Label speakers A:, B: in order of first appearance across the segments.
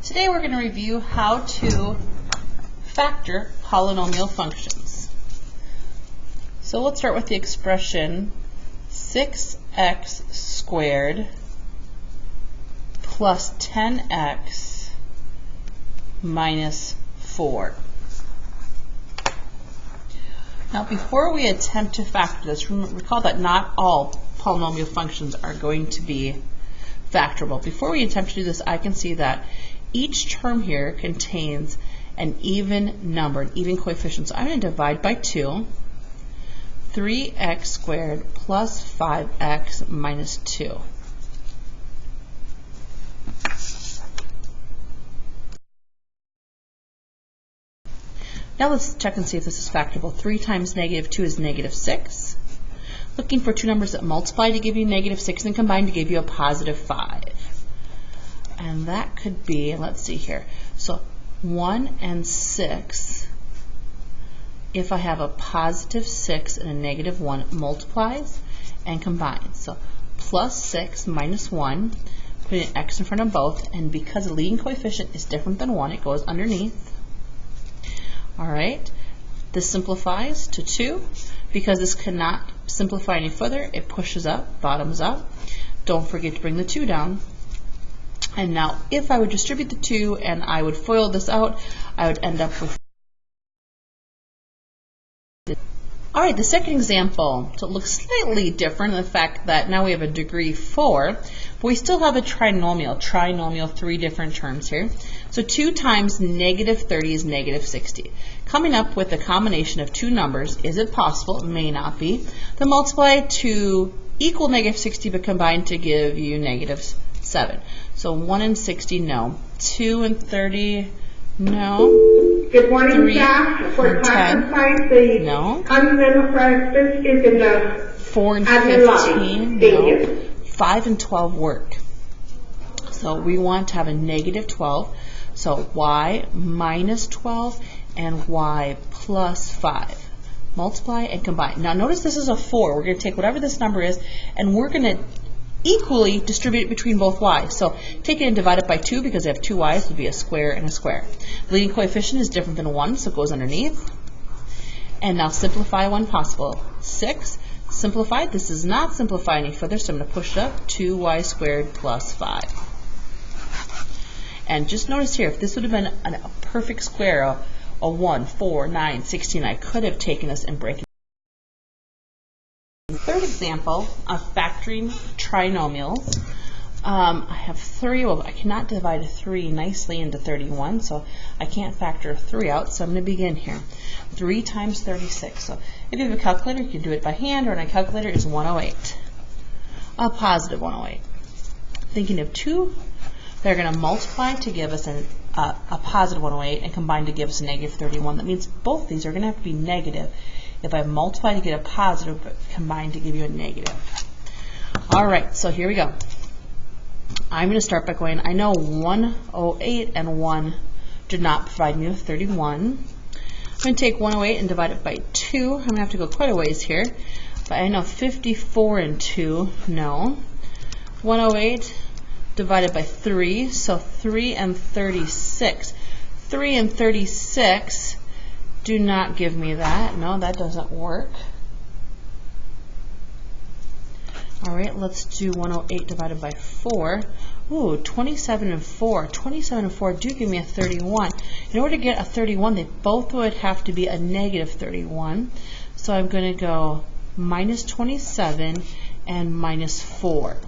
A: Today we're going to review how to factor polynomial functions. So let's start with the expression 6x squared plus 10x minus 4. Now before we attempt to factor this, recall that not all polynomial functions are going to be factorable. Before we attempt to do this, I can see that each term here contains an even number, an even coefficient. So I'm going to divide by 2, 3x squared plus 5x minus 2. Now let's check and see if this is factorable. 3 times negative 2 is negative 6. Looking for two numbers that multiply to give you negative 6 and combine to give you a positive 5. And that could be, let's see here, so 1 and 6, if I have a positive 6 and a negative 1, multiplies and combines. So plus 6 minus 1, putting an x in front of both, and because the leading coefficient is different than 1, it goes underneath. Alright, this simplifies to 2. Because this cannot simplify any further, it pushes up, bottoms up. Don't forget to bring the 2 down. And now if I would distribute the 2 and I would FOIL this out, I would end up with. Alright, the second example, so it looks slightly different in the fact that now we have a degree 4, but we still have a trinomial, 3 different terms here. So 2 times negative 30 is negative 60. Coming up with a combination of two numbers, is it possible? It may not be. Then multiply to equal negative 60 but combine to give you negative 7. So 1 and 60, no. 2 and 30, no.
B: Good morning,
A: 3
B: staff. For
A: and
B: class
A: 10,
B: science, the
A: no.
B: continental breakfast is in the
A: 4 and
B: admin lobby.
A: 15,
B: Thank
A: no.
B: you.
A: 5 and 12 work. So we want to have a negative 12. So y minus 12 and y plus 5. Multiply and combine. Now notice this is a 4. We're going to take whatever this number is and we're going to equally distribute it between both y's. So take it and divide it by 2 because I have two y's, it would be a square and a square. The leading coefficient is different than 1, so it goes underneath. And now simplify when possible. 6, simplified. This does not simplify any further, so I'm going to push it up. 2y squared plus 5. And just notice here, if this would have been a perfect square, a 1, 4, 9, 16, I could have taken this and break it. The third example of factoring trinomials, I have 3, well I cannot divide 3 nicely into 31, so I can't factor 3 out, so I'm going to begin here. 3 times 36, so if you have a calculator you can do it by hand, or on a calculator is 108, a positive 108. Thinking of 2, they're going to multiply to give us a positive 108 and combine to give us a negative 31. That means both these are going to have to be negative. If I multiply to get a positive, but combine to give you a negative. Alright, so here we go. I'm going to start by going, I know 108 and 1 did not provide me with 31. I'm going to take 108 and divide it by 2. I'm going to have to go quite a ways here. But I know 54 and 2, no. 108 divided by 3, so 3 and 36. 3 and 36 do not give me that. No, that doesn't work. Alright, let's do 108 divided by 4. Ooh, 27 and 4. 27 and 4 do give me a 31. In order to get a 31, they both would have to be a negative 31. So I'm going to go minus 27 and minus 4.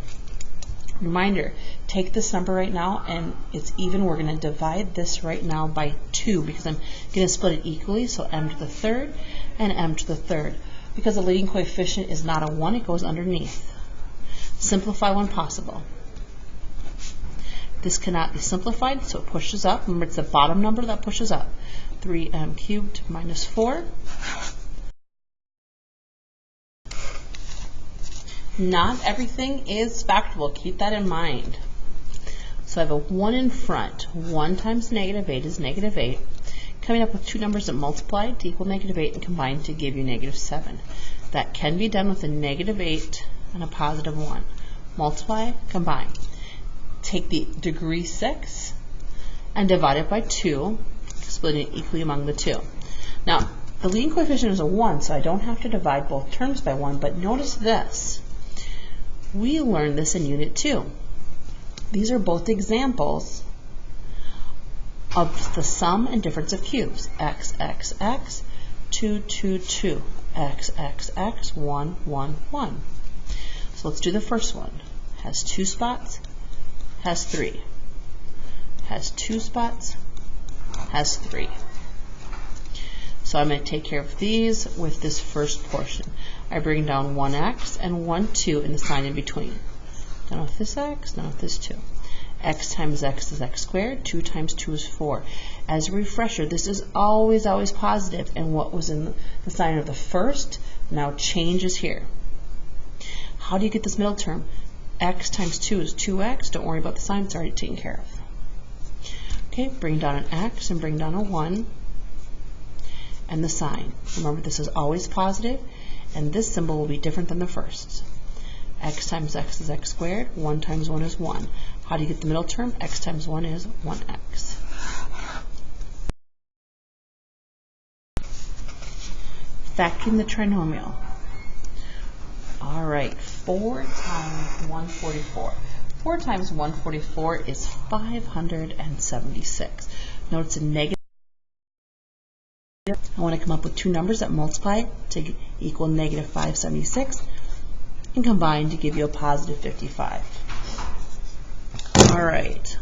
A: Reminder, take this number right now and it's even. We're going to divide this right now by 2 because I'm going to split it equally, so m to the third and m to the third. Because the leading coefficient is not a 1, it goes underneath. Simplify when possible. This cannot be simplified, so it pushes up. Remember, it's the bottom number that pushes up. 3m cubed minus 4. Not everything is factorable. Keep that in mind. So I have a 1 in front. 1 times negative 8 is negative 8. Coming up with two numbers that multiply to equal negative 8 and combine to give you negative 7. That can be done with a negative 8 and a positive 1. Multiply, combine. Take the degree 6 and divide it by 2, splitting it equally among the 2. Now, the leading coefficient is a 1, so I don't have to divide both terms by 1, but notice this. We learned this in Unit 2. These are both examples of the sum and difference of cubes. X, X, X, 2, 2, 2. X, X, X, 1, 1, 1. So let's do the first one. Has 2 spots, has 3. Has 2 spots, has 3. So I'm going to take care of these with this first portion. I bring down 1x and 1, 2 in the sign in between. Down with this x, down with this 2. X times x is x squared. 2 times 2 is 4. As a refresher, this is always positive, and what was in the sign of the first now changes here. How do you get this middle term? X times 2 is 2x. Don't worry about the sign, it's already taken care of. Okay, bring down an x and bring down a 1 and the sign. Remember, this is always positive, and this symbol will be different than the first. X times x is x squared. 1 times 1 is 1. How do you get the middle term? X times 1 is 1x. Factoring the trinomial. All right, 4 times 144. 4 times 144 is 576. Notice a negative. I want to come up with two numbers that multiply to equal negative 576 and combine to give you a positive 55. All right,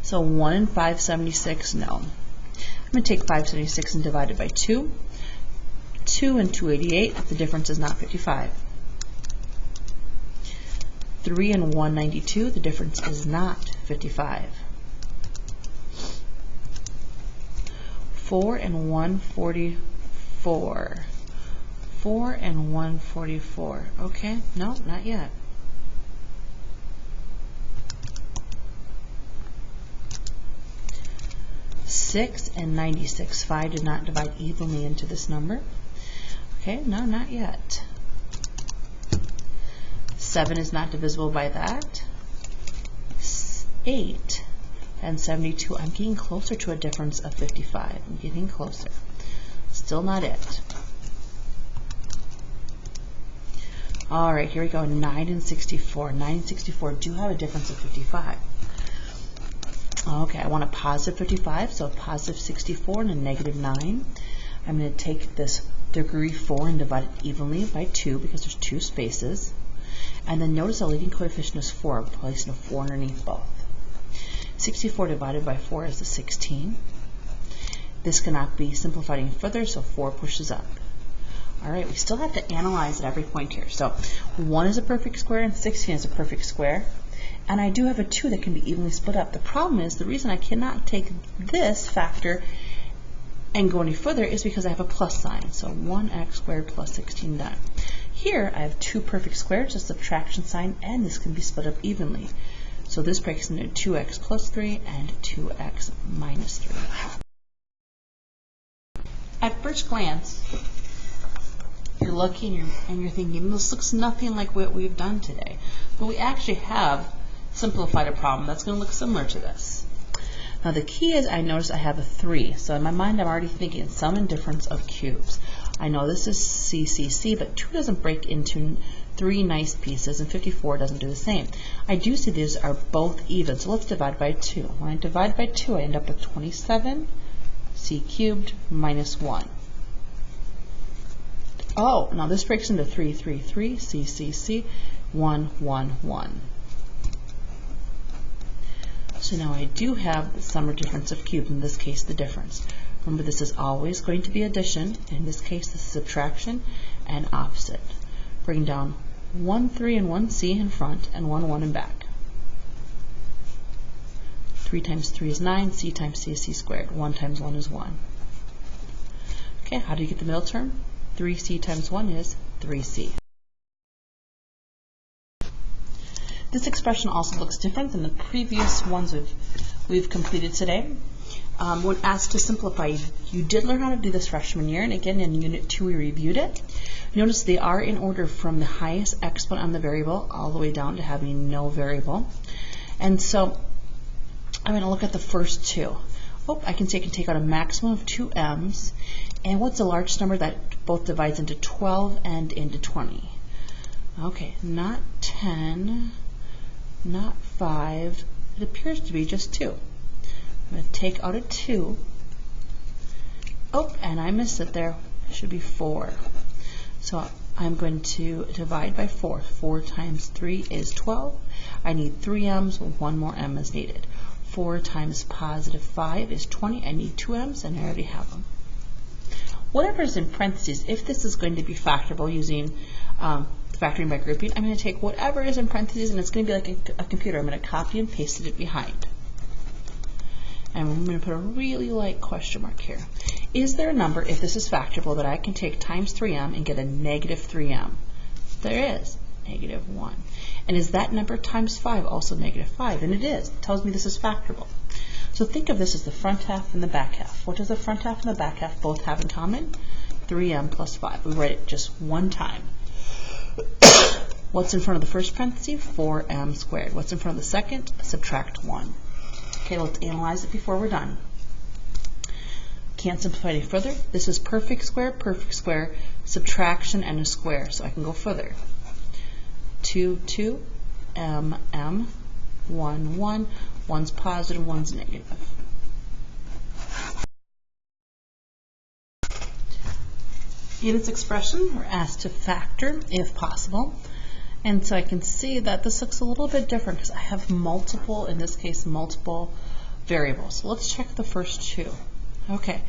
A: so 1 and 576, no. I'm going to take 576 and divide it by 2. 2 and 288, the difference is not 55. 3 and 192, the difference is not 55. 4 and 144. 4 and 144. Okay, no, not yet. 6 and 96. 5 did not divide evenly into this number. Okay, no, not yet. 7 is not divisible by that. 8 and 72. I'm getting closer to a difference of 55. I'm getting closer. Still not it. All right, here we go. 9 and 64. 9 and 64 do have a difference of 55. Okay, I want a positive 55, so a positive 64 and a negative 9. I'm going to take this degree 4 and divide it evenly by 2 because there's 2 spaces. And then notice the leading coefficient is 4. I'm placing a 4 underneath both. 64 divided by 4 is the 16. This cannot be simplified any further, so 4 pushes up. All right, we still have to analyze at every point here. So 1 is a perfect square and 16 is a perfect square. And I do have a 2 that can be evenly split up. The problem is, the reason I cannot take this factor and go any further is because I have a plus sign. So 1x squared plus 16 done. Here I have 2 perfect squares, a subtraction sign, and this can be split up evenly. So this breaks into 2x plus 3 and 2x minus 3. At first glance, you're looking and you're thinking, this looks nothing like what we've done today. But we actually have simplified a problem that's going to look similar to this. Now the key is, I notice I have a 3. So in my mind I'm already thinking sum and difference of cubes. I know this is CCC, but 2 doesn't break into 3 nice pieces, and 54 doesn't do the same. I do see these are both even, so let's divide by 2. When I divide by 2, I end up with 27 c cubed minus 1. Oh, now this breaks into 3, 3, 3, c, c, c, 1, 1, 1. So now I do have the sum or difference of cubes, in this case the difference. Remember, this is always going to be addition. In this case, this is subtraction and opposite. Bring down 1, 3 and 1 c in front and 1, 1 in back. 3 times 3 is 9, c times c is c squared. 1 times 1 is 1. Okay, how do you get the middle term? 3c times 1 is 3c. This expression also looks different than the previous ones we've completed today. When asked to simplify, you did learn how to do this freshman year, and again in Unit 2 we reviewed it. Notice they are in order from the highest exponent on the variable all the way down to having no variable. And so I'm going to look at the first two. Oh, I can take out a maximum of 2 m's. And what's the largest number that both divides into 12 and into 20? Okay, not 10, not 5. It appears to be just 2. I'm going to take out a 2. Oh, and I missed it there. It should be 4. So I'm going to divide by 4. 4 times 3 is 12. I need 3 m's, 1 more m is needed. 4 times positive 5 is 20. I need 2 m's, and I already have them. Whatever is in parentheses, if this is going to be factorable using factoring by grouping, I'm going to take whatever is in parentheses, and it's going to be like a computer. I'm going to copy and paste it behind. And I'm going to put a really light question mark here. Is there a number, if this is factorable, that I can take times 3m and get a negative 3m? There is, negative 1. And is that number times 5 also negative 5? And it is. It tells me this is factorable. So think of this as the front half and the back half. What does the front half and the back half both have in common? 3m plus 5. We write it just one time. What's in front of the first parenthesis? 4m squared. What's in front of the second? Subtract 1. Okay, let's analyze it before we're done. Can't simplify any further. This is perfect square, subtraction, and a square. So I can go further. 2, 2, m, 1, 1. One's positive, one's negative. In its expression, we're asked to factor if possible. And so I can see that this looks a little bit different because I have multiple, in this case, multiple variables. So let's check the first two. Okay,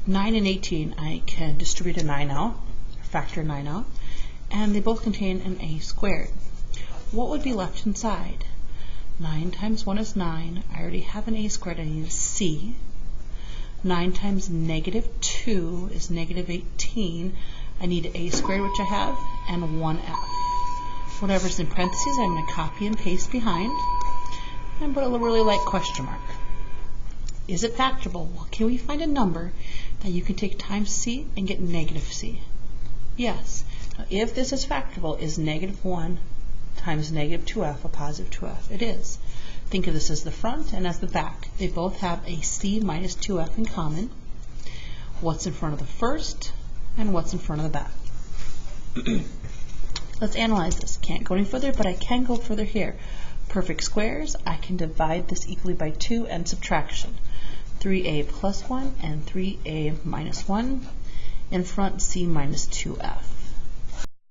A: 9 and 18, I can distribute a 9 out, factor 9 out, and they both contain an a squared. What would be left inside? 9 times 1 is 9. I already have an a squared. I need a c. 9 times negative 2 is negative 18. I need a squared, which I have, and 1f. Whatever's in parentheses, I'm going to copy and paste behind and put a really light question mark. Is it factorable? Well, can we find a number that you can take times c and get negative c? Yes. Now, if this is factorable, is negative 1 times negative 2f a positive 2f? It is. Think of this as the front and as the back. They both have a c minus 2f in common. What's in front of the first and what's in front of the back? Let's analyze this. Can't go any further, but I can go further here. Perfect squares, I can divide this equally by 2 and subtraction. 3a plus 1 and 3a minus 1. In front, c minus 2f.